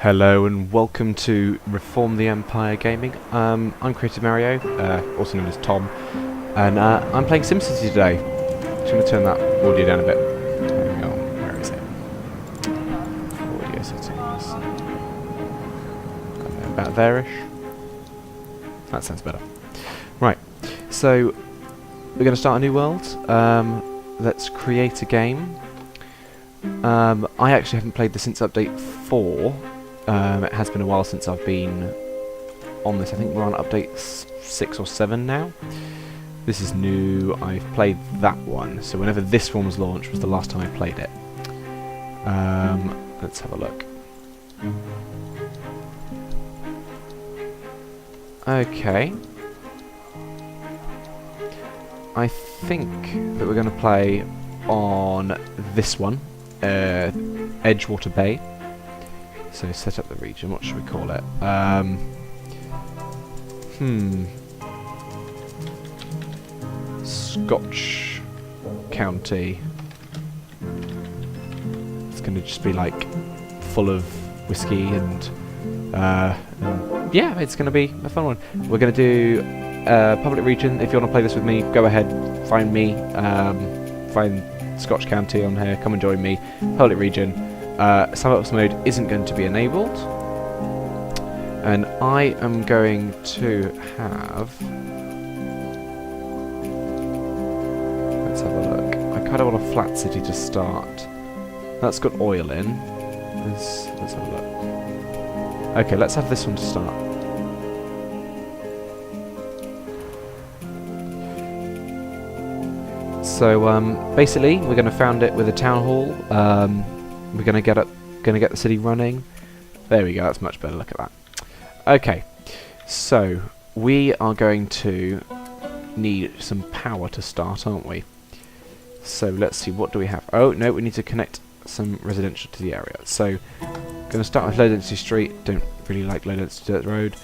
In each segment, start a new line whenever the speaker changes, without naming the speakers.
Hello and welcome to Reform the Empire Gaming. I'm Creative Mario, also known as Tom, and I'm playing SimCity today. Just going to turn that audio down a bit. Hang on, where is it? Audio settings. About there-ish. That sounds better. Right, so we're going to start a new world. Let's create a game. I actually haven't played this since update 4. It has been a while since I've been on this. I think we're on update 6 or 7 now. This is new. I've played that one, so whenever this one was launched was the last time I played it. Let's have a look. Okay. I think that we're going to play on this one, Edgewater Bay. So set up the region, what should we call it? Scotch County. It's going to just be like full of whiskey and yeah, it's going to be a fun one. We're going to do public region. If you want to play this with me, go ahead, find me, find Scotch County on here, come and join me. Public region. Sandbox mode isn't going to be enabled, and I am going to have. Let's have a look. I kind of want a flat city to start. That's got oil in. Let's have a look. Okay, let's have this one to start. So basically, we're going to found it with a town hall. We're gonna get the city running. There we go. That's much better. Look at that. Okay, so we are going to need some power to start, aren't we? So let's see. What do we have? Oh no, we need to connect some residential to the area. So, gonna start with low density street. Don't really like low density dirt road.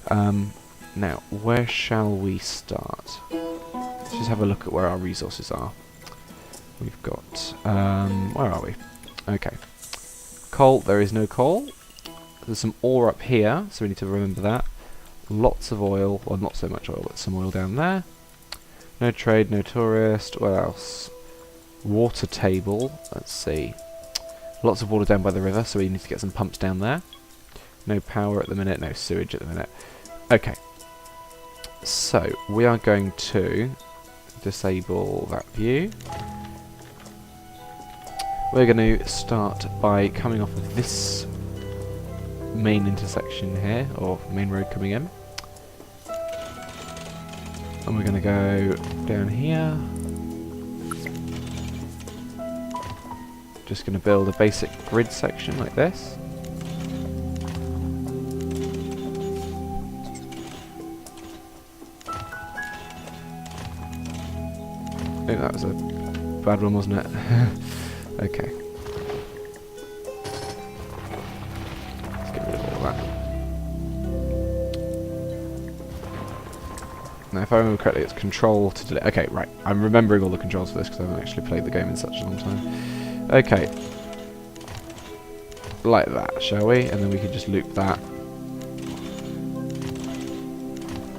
Now, where shall we start? Let's just have a look at where our resources are. We've got. Where are we? Okay. Coal, there is no coal. There's some ore up here, so we need to remember that. Lots of oil, well not so much oil, but some oil down there. No trade, no tourist, what else? Water table, let's see. Lots of water down by the river, so we need to get some pumps down there. No power at the minute, no sewage at the minute. Okay. So, we are going to disable that view. We're going to start by coming off of this main intersection here, or main road coming in. And we're going to go down here. Just going to build a basic grid section like this. I think that was a bad one, wasn't it? Okay. Let's get rid of all that. Now, if I remember correctly, it's control to delete. Okay, right. I'm remembering all the controls for this because I haven't actually played the game in such a long time. Okay. Like that, shall we? And then we can just loop that.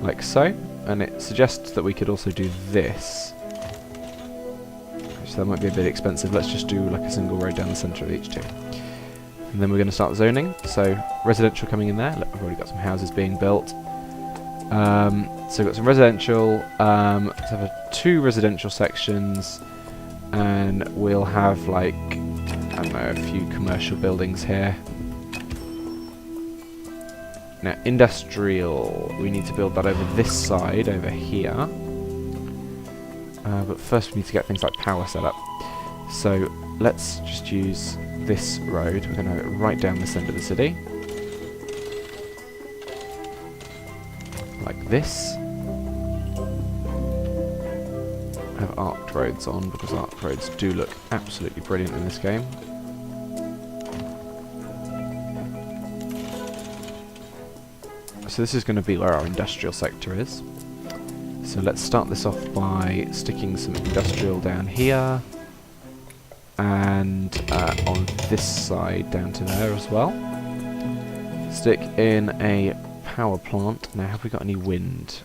Like so. And it suggests that we could also do this. So that might be a bit expensive. Let's just do like a single road down the centre of each two. And then we're going to start zoning. So residential coming in there. Look, I've already got some houses being built. So we've got some residential. Let's have 2 residential sections. And we'll have like, I don't know, a few commercial buildings here. Now industrial. We need to build that over this side, over here. But first we need to get things like power set up. So let's just use this road. We're going to have it right down the centre of the city. Like this. I have arced roads on because arced roads do look absolutely brilliant in this game. So this is going to be where our industrial sector is. So let's start this off by sticking some industrial down here. and on this side down to there as well. Stick in a power plant. Now, have we got any wind?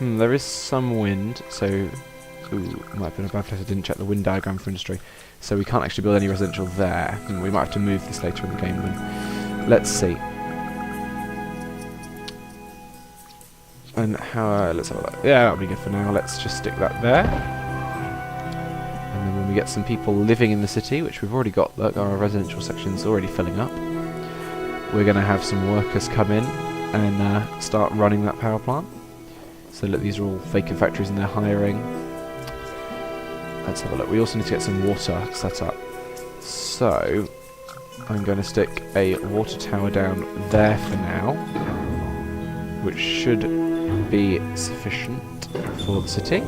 There is some wind, so... Ooh, might have been a bad place I didn't check the wind diagram for industry. So we can't actually build any residential there. We might have to move this later in the game then. Let's see. And how... let's have a look. Yeah, that'll be good for now. Let's just stick that there. And then when we get some people living in the city, which we've already got, look, our residential section's already filling up. We're going to have some workers come in and start running that power plant. So look, these are all vacant factories and they're hiring. Let's have a look. We also need to get some water set up. So I'm going to stick a water tower down there for now, which should be sufficient for the city.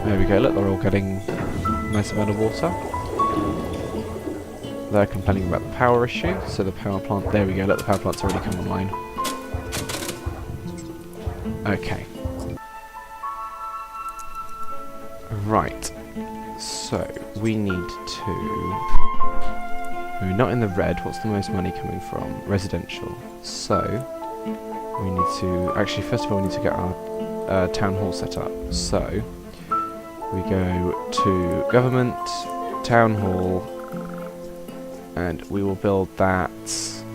There we go, look, they're all getting a nice amount of water. They're complaining about the power issue, so the power plant, there we go, look, the power plant's already come online. Okay. Right, so we need to... We're not in the red, what's the most money coming from? Residential. So, we need to... Actually, first of all, we need to get our town hall set up. So, we go to government, town hall, and we will build that...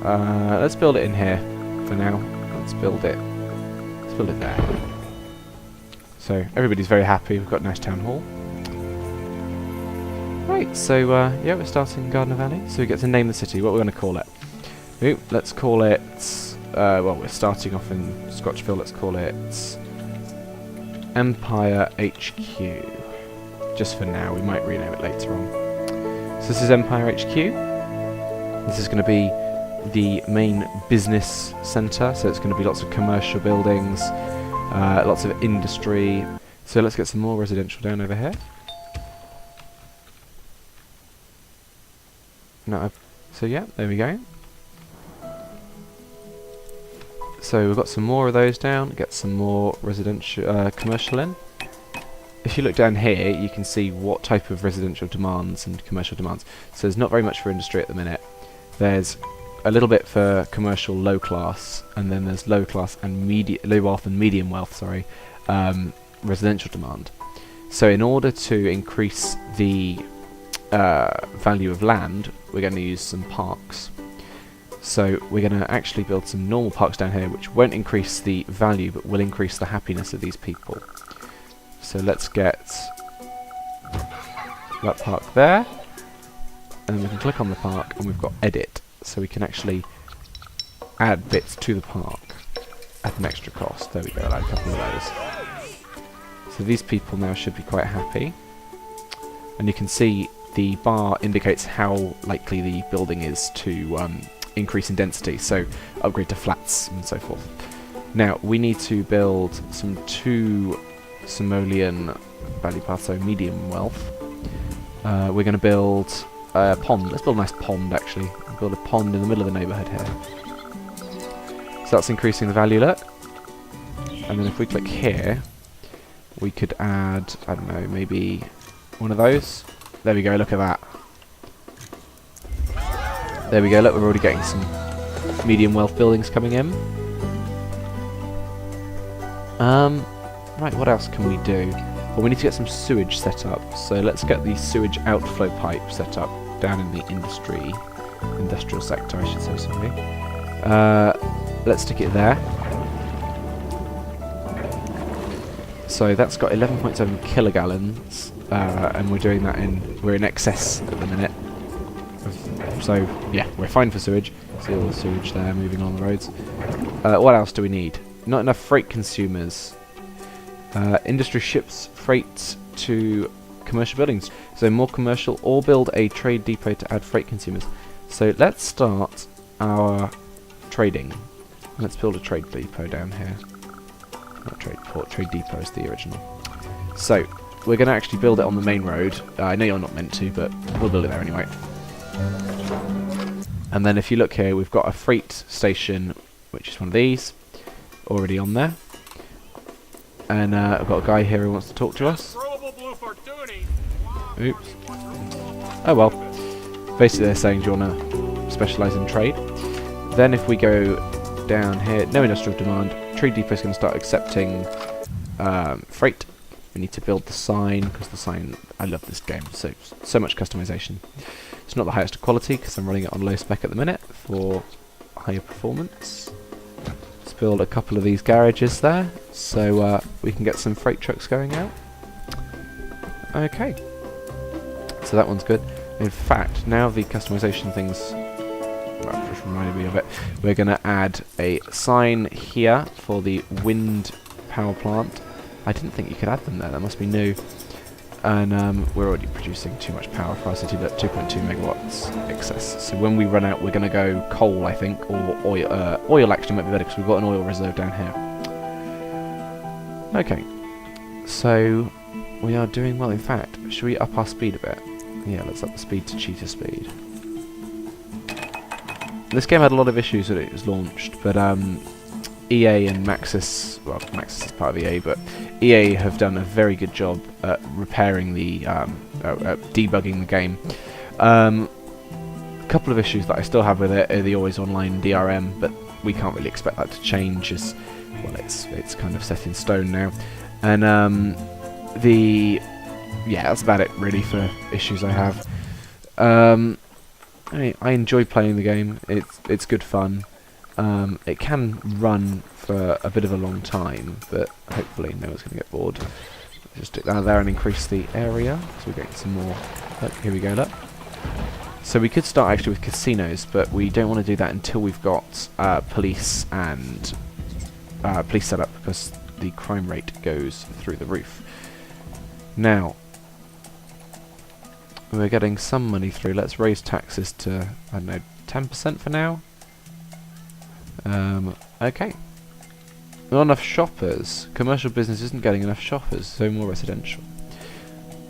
let's build it in here for now. Let's build it there. So, everybody's very happy, we've got a nice town hall. Right, so yeah, we're starting Gardner Valley, so we get to name the city. What we're going to call it? Ooh, let's call it, well, we're starting off in Scotchville, let's call it Empire HQ. Just for now, we might rename it later on. So this is Empire HQ. This is going to be the main business centre, so it's going to be lots of commercial buildings, lots of industry. So let's get some more residential down over here. No, so yeah, there we go. So we've got some more of those down, get some more residential, commercial in. If you look down here, you can see what type of residential demands and commercial demands. So there's not very much for industry at the minute. There's a little bit for commercial low class, and then there's low class and low wealth and medium wealth, sorry, residential demand. So in order to increase the value of land, we're going to use some parks. So we're going to actually build some normal parks down here, which won't increase the value, but will increase the happiness of these people. So let's get that park there, and we can click on the park, and we've got edit, so we can actually add bits to the park at an extra cost. There we go, like a couple of those. So these people now should be quite happy, and you can see the bar indicates how likely the building is to increase in density, so upgrade to flats and so forth. Now we need to build some 2 simoleon value paths, so medium wealth. We're going to build a pond. Let's build a nice pond actually. We'll build a pond in the middle of the neighbourhood here. So that's increasing the value, look. And then if we click here, we could add, I don't know, maybe one of those. There we go, look at that. There we go, look, we're already getting some medium wealth buildings coming in. Right, what else can we do? Well, we need to get some sewage set up, so let's get the sewage outflow pipe set up down in the industrial sector, I should say, sorry. Let's stick it there. So that's got 11.7 kilogallons, and we're doing that we're in excess at the minute. So yeah, we're fine for sewage. See all the sewage there moving along the roads. What else do we need? Not enough freight consumers. Industry ships freight to commercial buildings. So more commercial, or build a trade depot to add freight consumers. So let's start our trading. Let's build a trade depot down here. Not trade port, trade depot is the original. So we're going to actually build it on the main road. I know you're not meant to, but we'll build it there anyway. And then if you look here, we've got a freight station, which is one of these, already on there. And I've got a guy here who wants to talk to us. Oops. Oh well. Basically they're saying, do you want to specialise in trade? Then if we go down here, no industrial demand, Trade Depot is going to start accepting freight. We need to build the sign, because the sign, I love this game, so much customization. It's not the highest quality, because I'm running it on low spec at the minute for higher performance. Let's build a couple of these garages there, so we can get some freight trucks going out. Okay, so that one's good. In fact, now the customization things, well, just reminded me of it, we're going to add a sign here for the wind power plant. I didn't think you could add them there, that must be new. And we're already producing too much power for our city, at 2.2 megawatts excess. So when we run out, we're going to go coal, I think, or oil. Oil actually might be better, because we've got an oil reserve down here. Okay, so we are doing well. In fact, should we up our speed a bit? Yeah, let's up the speed to cheetah speed. This game had a lot of issues when it was launched, but EA and Maxis, well, Maxis is part of EA, but EA have done a very good job at repairing the, debugging the game. A couple of issues that I still have with it are the always online DRM, but we can't really expect that to change, as well, it's kind of set in stone now. And yeah, that's about it really for issues I have. I enjoy playing the game. It's good fun. It can run for a bit of a long time, but hopefully no one's going to get bored. Just stick that there and increase the area, so we're getting some more. Look, here we go, look. So we could start actually with casinos, but we don't want to do that until we've got police and police set up, because the crime rate goes through the roof. Now, we're getting some money through. Let's raise taxes to, I don't know, 10% for now. Okay. Not enough shoppers. Commercial business isn't getting enough shoppers, so more residential.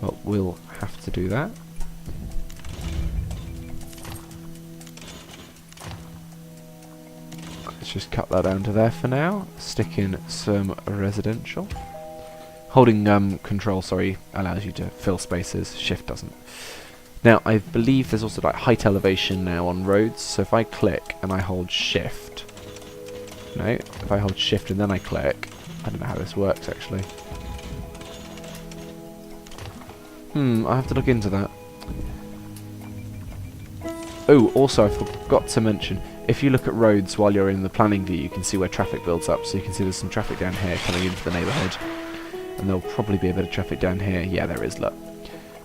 Well, we'll have to do that. Let's just cut that down to there for now. Stick in some residential. Holding control, sorry, allows you to fill spaces. Shift doesn't. Now, I believe there's also like height elevation now on roads. So if I click and I hold shift, no, if I hold shift and then I click, I don't know how this works actually. I have to look into that. Oh, also I forgot to mention, if you look at roads while you're in the planning view, you can see where traffic builds up. So you can see there's some traffic down here coming into the neighbourhood. And there'll probably be a bit of traffic down here. Yeah, there is, look.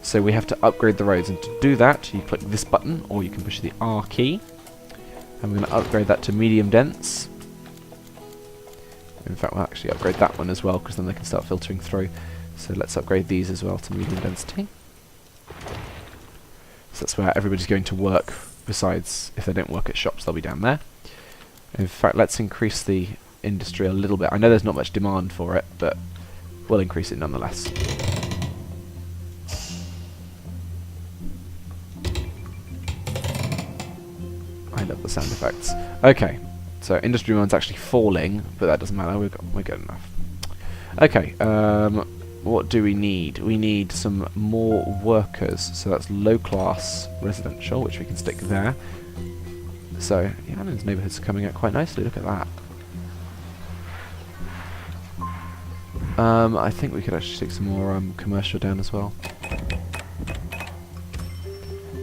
So we have to upgrade the roads, and to do that, you click this button, or you can push the R key. And we're going to upgrade that to medium dense. In fact, we'll actually upgrade that one as well, because then they can start filtering through. So let's upgrade these as well to medium density. So that's where everybody's going to work, besides if they don't work at shops, they'll be down there. In fact, let's increase the industry a little bit. I know there's not much demand for it, but we'll increase it nonetheless. I love the sound effects. Okay, so industry demand's actually falling, but that doesn't matter, we're good enough. Okay, what do we need? We need some more workers, so that's low class residential, which we can stick there. So, yeah, those neighbourhoods are coming out quite nicely, look at that. I think we could actually stick some more commercial down as well.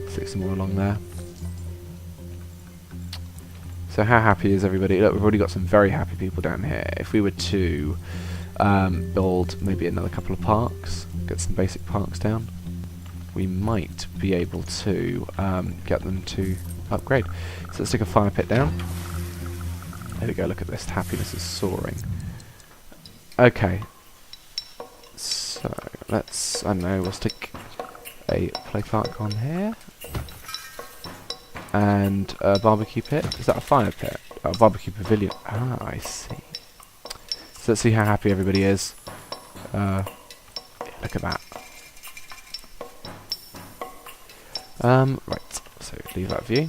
Stick some more along there. So how happy is everybody? Look, we've already got some very happy people down here. If we were to build maybe another couple of parks, get some basic parks down, we might be able to get them to upgrade. So let's stick a fire pit down. There we go, look at this, happiness is soaring. Okay. So let's, I don't know, we'll stick a play park on here. And a barbecue pit. Is that a fire pit? Oh, a barbecue pavilion. Ah, I see. So let's see how happy everybody is. Look at that. Right, so leave that view.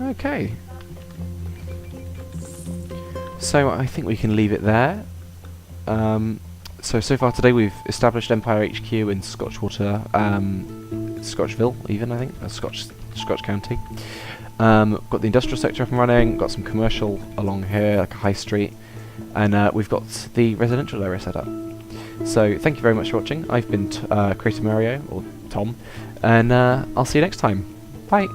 Okay. So I think we can leave it there. So So far today we've established Empire HQ in Scotchwater, Scotchville even, I think, Scotch County. Got the industrial sector up and running, got some commercial along here, like a high street, and we've got the residential area set up. So thank you very much for watching. I've been Creator Mario, or Tom, and I'll see you next time. Bye!